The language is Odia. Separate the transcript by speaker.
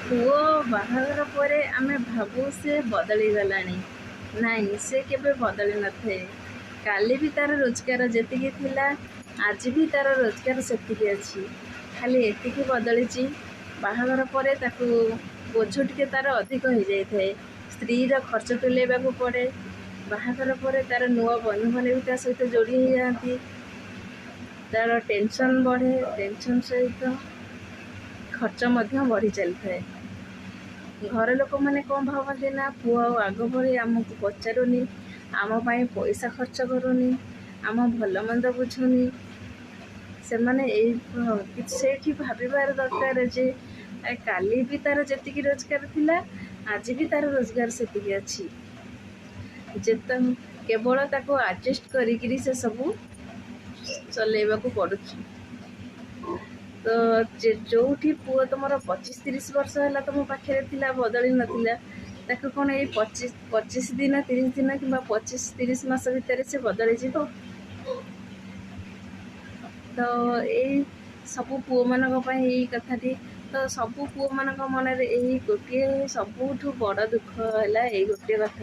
Speaker 1: ପୁଅ ବାହାଘର ପରେ ଆମେ ଭାବୁ ସେ ବଦଳି ଗଲାଣି। ନାଇଁ, ସେ କେବେ ବଦଳି ନଥାଏ। କାଲି ବି ତା'ର ରୋଜଗାର ଯେତିକି ଥିଲା, ଆଜି ବି ତା'ର ରୋଜଗାର ସେତିକି ଅଛି। ଖାଲି ଏତିକି ବଦଳିଛି, ବାହାଘର ପରେ ତାକୁ ବୋଝ ଟିକେ ତା'ର ଅଧିକ ହେଇଯାଇଥାଏ। ସ୍ତ୍ରୀର ଖର୍ଚ୍ଚ ତୁଲେଇବାକୁ ପଡ଼େ। ବାହାଘର ପରେ ତା'ର ନୂଆ ବନ୍ଧୁମାନେ ବି ତା' ସହିତ ଯୋଡ଼ି ହେଇଯାଆନ୍ତି। ତା'ର ଟେନସନ୍ ବଢ଼େ, ଟେନସନ୍ ସହିତ ଖର୍ଚ୍ଚ ମଧ୍ୟ ବଢ଼ି ଚାଲିଥାଏ। ଘର ଲୋକମାନେ କ'ଣ ଭାବନ୍ତି ନା, ପୁଅ ଆଉ ଆଗ ଭଳି ଆମକୁ ପଚାରୁନି, ଆମ ପାଇଁ ପଇସା ଖର୍ଚ୍ଚ କରୁନି, ଆମ ଭଲ ମନ୍ଦ ବୁଝୁନି। ସେମାନେ ସେଇଠି ଭାବିବାର ଦରକାର ଯେ କାଲି ବି ତା'ର ଯେତିକି ରୋଜଗାର ଥିଲା, ଆଜି ବି ତା'ର ରୋଜଗାର ସେତିକି ଅଛି। କେବଳ ତାକୁ ଆଡ଼ଜଷ୍ଟ କରିକିରି ସେ ସବୁ ଚଲେଇବାକୁ ପଡ଼ୁଛି। ତ ଯେଉଁଠି ପୁଅ ତୁମର 25-30 ବର୍ଷ ହେଲା ତୁମ ପାଖରେ ଥିଲା, ବଦଳି ନଥିଲା, ତାକୁ କ'ଣ ଏଇ 25 ଦିନ 30 ଦିନ କିମ୍ବା 25-30 ମାସ ଭିତରେ ସେ ବଦଳିଯିବ? ତ ଏଇ ସବୁ ପୁଅମାନଙ୍କ ପାଇଁ ଏଇ କଥାଟି। ତ ସବୁ ପୁଅମାନଙ୍କ ମନରେ ଏଇ ଗୋଟିଏ ସବୁଠୁ ବଡ଼ ଦୁଃଖ ହେଲା ଏଇ ଗୋଟିଏ କଥା।